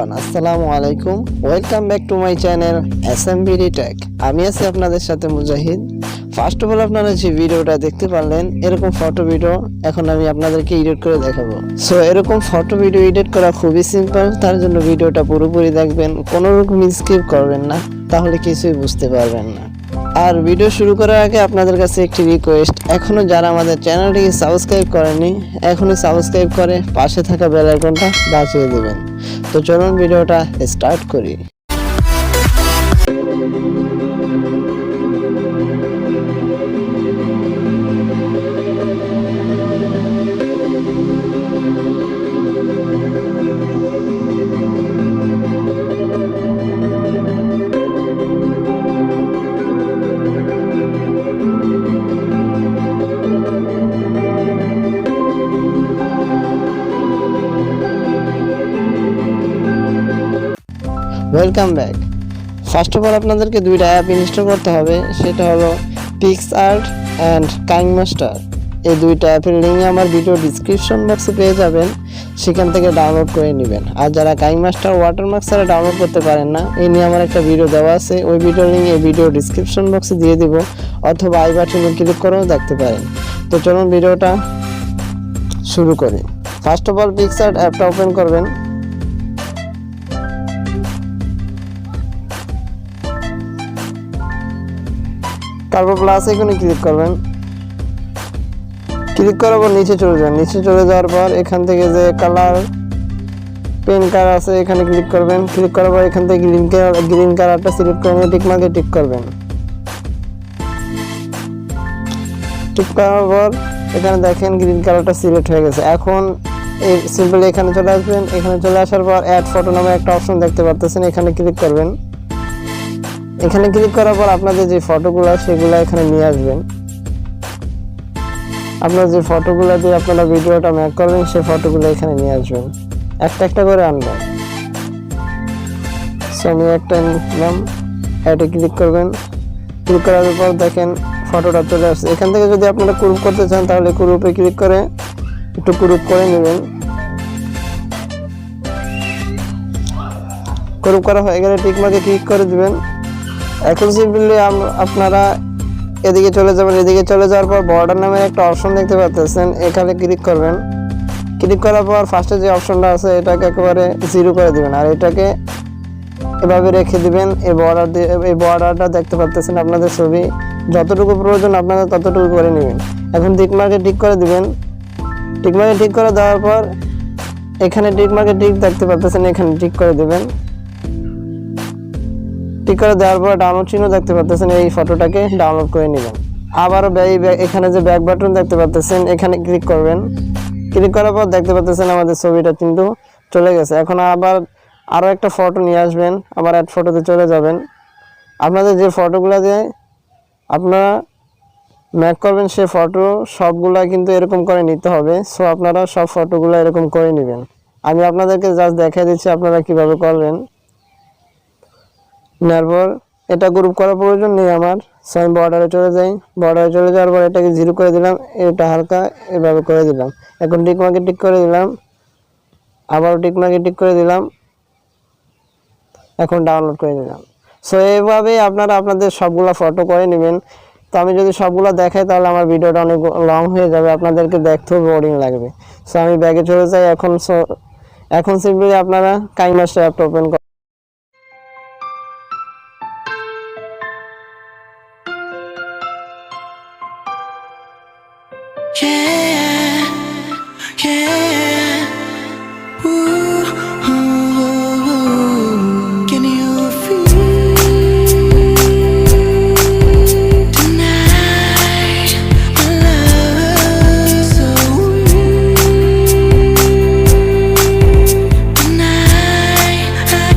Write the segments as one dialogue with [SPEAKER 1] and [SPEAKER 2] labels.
[SPEAKER 1] Everyone, আসসালামু আলাইকুম। Welcome back to my channel BDTech। আমি আছি আপনাদের সাথে মুজাহিদ। ফার্স্ট অফ অল আপনারা যে ভিডিওটা দেখতে পারলেন, এরকম ফটো ভিডিও এখন আমি আপনাদেরকে এডিট করে দেখাবো। সো এরকম ফটো ভিডিও এডিট করা খুবই সিম্পল, তার জন্য ভিডিওটা পুরোপুরি দেখবেন, কোনো রকম স্কিপ করবেন না, তাহলে কিছুই বুঝতে পারবেন না। আর ভিডিও শুরু করার আগে আপনাদের কাছে একটি রিকোয়েস্ট, এখনো যারা আমাদের চ্যানেলটিকে সাবস্ক্রাইব করেনি, এখনই সাবস্ক্রাইব করে পাশে থাকা বেল আইকনটা বাজিয়ে দেবেন। তো চলুন ভিডিওটা স্টার্ট করি। Welcome back. First of all আপনাদেরকে দুইটা অ্যাপ ইনস্টল করতে হবে, সেটা হলো পিক্সআর্ট অ্যান্ড কাইনমাস্টার। এই দুইটা অ্যাপের লিঙ্ক আমার ভিডিও ডিসক্রিপশন বক্সে পেয়ে যাবেন, সেখান থেকে ডাউনলোড করে নেবেন। আর যারা কাইনমাস্টার ওয়াটারমার্ক ছাড়া ডাউনলোড করতে পারেন না, এই নিয়ে আমার একটা ভিডিও দেওয়া আছে, ওই ভিডিওর লিঙ্ক এই ভিডিও ডিসক্রিপশন বক্সে দিয়ে দিব, অথবা আই বাটনে ক্লিক করেও দেখতে পারেন। তো চলুন ভিডিওটা শুরু করি। ফার্স্ট অফ অল পিক্সআর্ট অ্যাপটা ওপেন করবেন। তারপর প্লাস এখানে ক্লিক করবেন। ক্লিক করার পর নিচে চলে যান। নিচে চলে যাওয়ার পর এখান থেকে যে কালার পেন কালার আছে এখানে ক্লিক করবেন। ক্লিক করার পর এখান থেকে গ্রিন কালারটা সিলেক্ট করে নিয়ে টিক মার্কে টিক করবেন। টিক করার পর এখানে দেখেন গ্রিন কালারটা সিলেক্ট হয়ে গেছে। এখন এই সিম্পলি এখানে চলে আসবেন। এখানে চলে আসার পর অ্যাড ফটো নামে একটা অপশন দেখতে পাচ্ছেন, এখানে ক্লিক করবেন। এখানে ক্লিক করার পর আপনাদের যে ফটোগুলো সেগুলো এখানে নিয়ে আসবেন। আপনার যে ফটোগুলো দিয়ে আপনারা ভিডিওটা মেক করবেন সেই ফটোগুলো এখানে নিয়ে আসবেন, একটা একটা করে আনবেন। সো আমি একটা নিলাম, অ্যাডে ক্লিক করবেন। ক্লিক করার পর দেখেন ফটোটা চলে আসছে। এখান থেকে যদি আপনারা ক্রপ করতে চান তাহলে ক্রপে ক্লিক করে একটু ক্রপ করে নেবেন। ক্রপ করা হয়ে গেলে টিক মার্কে ক্লিক করে দিবেন। এখন সিম্পলি আপনারা এদিকে চলে যাবেন। এদিকে চলে যাওয়ার পর বর্ডার নামের একটা অপশন দেখতে পাচ্ছেন, এখানে ক্লিক করবেন। ক্লিক করার পর ফার্স্টে যে অপশনটা আছে এটাকে একেবারে 0 করে দিবেন, আর এটাকে এভাবে রেখে দিবেন। এই বর্ডারটা দেখতে পাচ্ছেন, আপনাদের ছবি যতটুকু প্রয়োজন আপনারা ততটুকু করে নেবেন। এখন টিক মার্কে টিক করে দিবেন। টিক মার্কে টিক করে দেওয়ার পর এখানে টিক মার্কে টিক দেখতে পাচ্ছেন, এখানে টিক করে দিবেন। টিক করে দেওয়ার পর ডাউনলোড চিহ্ন দেখতে পাচ্ছেন, এই ফটোটাকে ডাউনলোড করে নেবেন। আবারও এখানে যে ব্যাক বাটন দেখতে পাচ্ছেন, এখানে ক্লিক করবেন। ক্লিক করার পর দেখতে পাচ্ছেন আমাদের ছবিটা কিন্তু চলে গেছে। এখন আবার আরও একটা ফটো নিয়ে আসবেন, আবার অ্যাড ফটোতে চলে যাবেন। আপনাদের যে ফটোগুলো দিয়ে আপনারা মেক করবেন সেই ফটো সবগুলা কিন্তু এরকম করে নিতে হবে। সো আপনারা সব ফটোগুলো এরকম করে নেবেন। আমি আপনাদেরকে জাস্ট দেখিয়ে দিচ্ছি আপনারা কিভাবে করবেন। নেওয়ার এটা গ্রুপ করার প্রয়োজন নেই আমার। সো আমি বর্ডারে চলে যাই। বর্ডারে চলে যাওয়ার পর এটাকে 0 করে দিলাম, এটা হালকা এভাবে করে দিলাম। এখন টিক মার্কে টিক করে দিলাম, আবারও টিক মার্কে টিক করে দিলাম, এখন ডাউনলোড করে দিলাম। সো এইভাবে আপনারা আপনাদের সবগুলা ফটো করে নেবেন। তো আমি যদি সবগুলো দেখাই তাহলে আমার ভিডিওটা অনেক লং হয়ে যাবে, আপনাদেরকে দেখতেও বোরিং লাগবে। সো আমি ব্যাগে চলে যাই। এখন সিম্পলি আপনারা কাইনমাস্টার অ্যাপটা ওপেন করেন।
[SPEAKER 2] Yeah, yeah. Ooh, ooh, ooh. Can you feel tonight? My love so real. Tonight I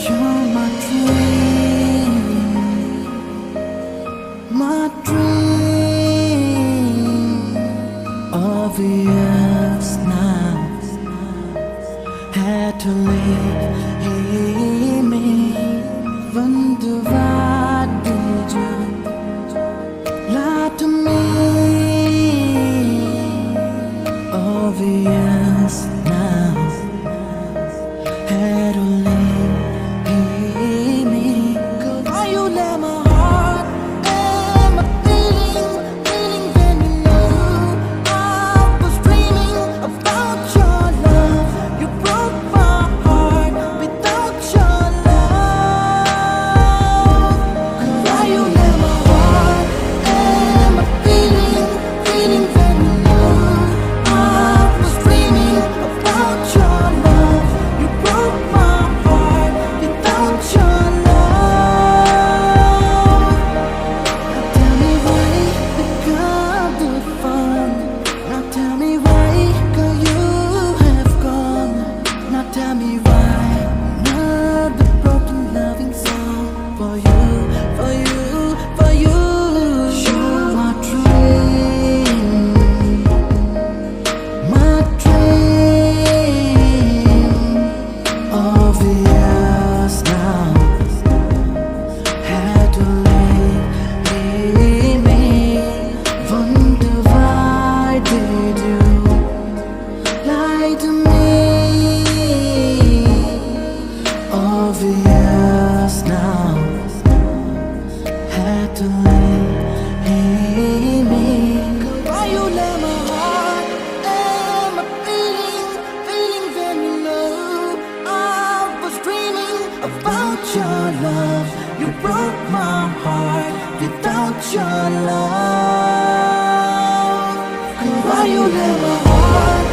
[SPEAKER 2] You're my dream, obvious now. Had to leave me. Wonder why did you lie to me? Obvious now. Had to leave me. 'Cause why you let my heart and my feeling when you knew I was dreaming about your love. You broke my heart without your love. 'Cause why you let my heart and my feeling when you knew I was dreaming about your love. You broke my heart without your love. Now tell me why we got the fun. Now tell me why, girl, you have gone. Now tell me why another broken loving song for you, for you, for you. You're my dream, my dream. Obvious now. Had to leave me. Wonder why did you lie to me? Obvious now. Had to leave me. 'Cause why you let my heart and my feeling when you know I was dreaming about your love. You broke my heart without your love. 'Cause why you let my heart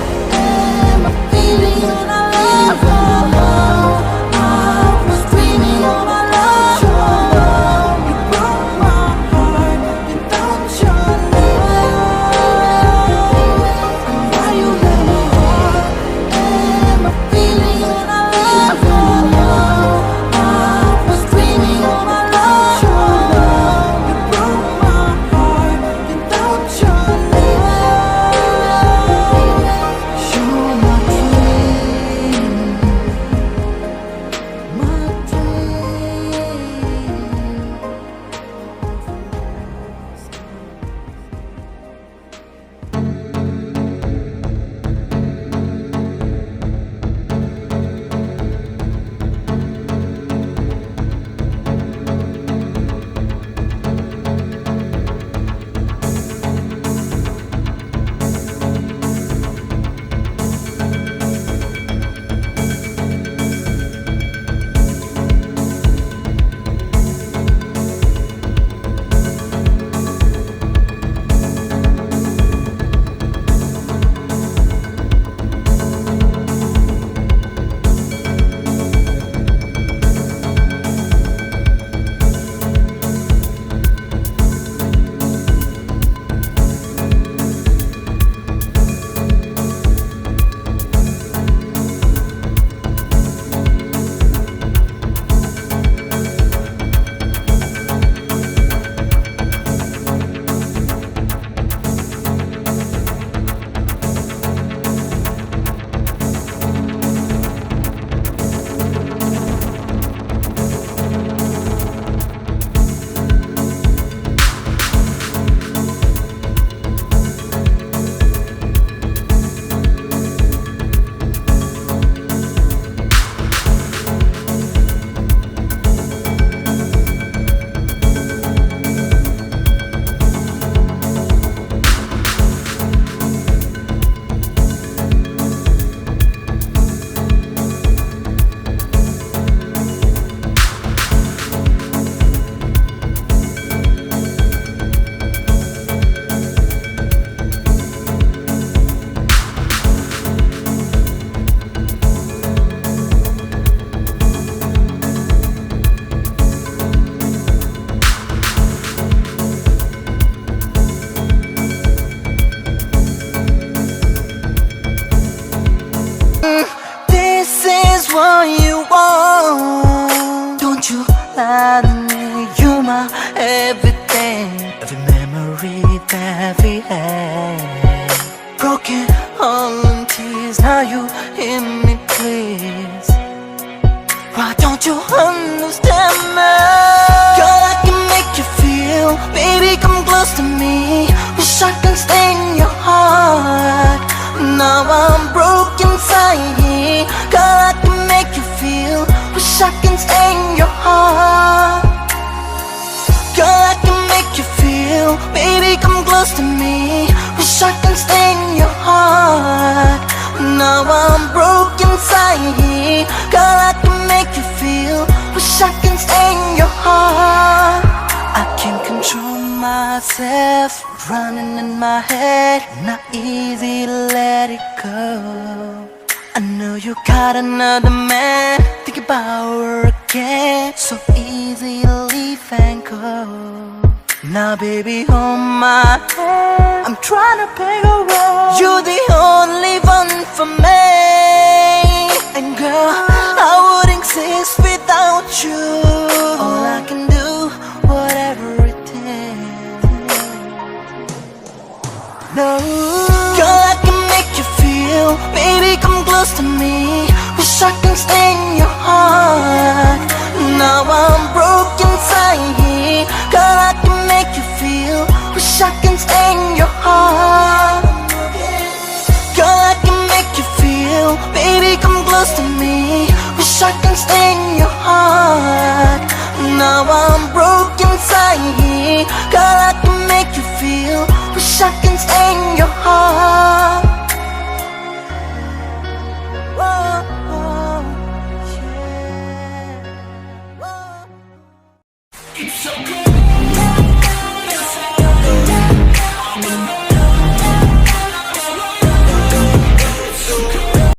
[SPEAKER 2] and my feeling when I leave your love? I was dreaming about your love. You broke my heart without your love. 'Cause why you let my heart and my feeling when I leave your love? I was dreaming about your love. You broke my heart without your love. You're my dream. you understand me? Girl, I can make you feel. Baby, come close to me. Wish I can stay in your heart. Now I'm broke inside. Girl, I can make you feel. Wish I can stay in your heart. Girl, I can make you feel. Baby, come close to me. Wish I can stay in your heart. Now I'm broke inside. Girl, I can make you feel. Wish I can stay in your heart. I can't control myself, running in my head. Not easy to let it go. I know you got another man. Think about her again. So easy to leave and go. Now baby, hold my hand. I'm trying to pay a role. You're the only one for me. And girl, I wouldn't exist without you. All I can do, whatever it takes. No, girl, I can make you feel. Baby, come close to me. Wish I can stay in your heart. Now I'm broke inside. Girl, I can make you feel. Wish I can stay in your heart. Girl, I can make you feel. Baby, come close to me. Wish I can stay in your heart. Now I'm broke inside. Girl, I can make you feel. Wish I can stay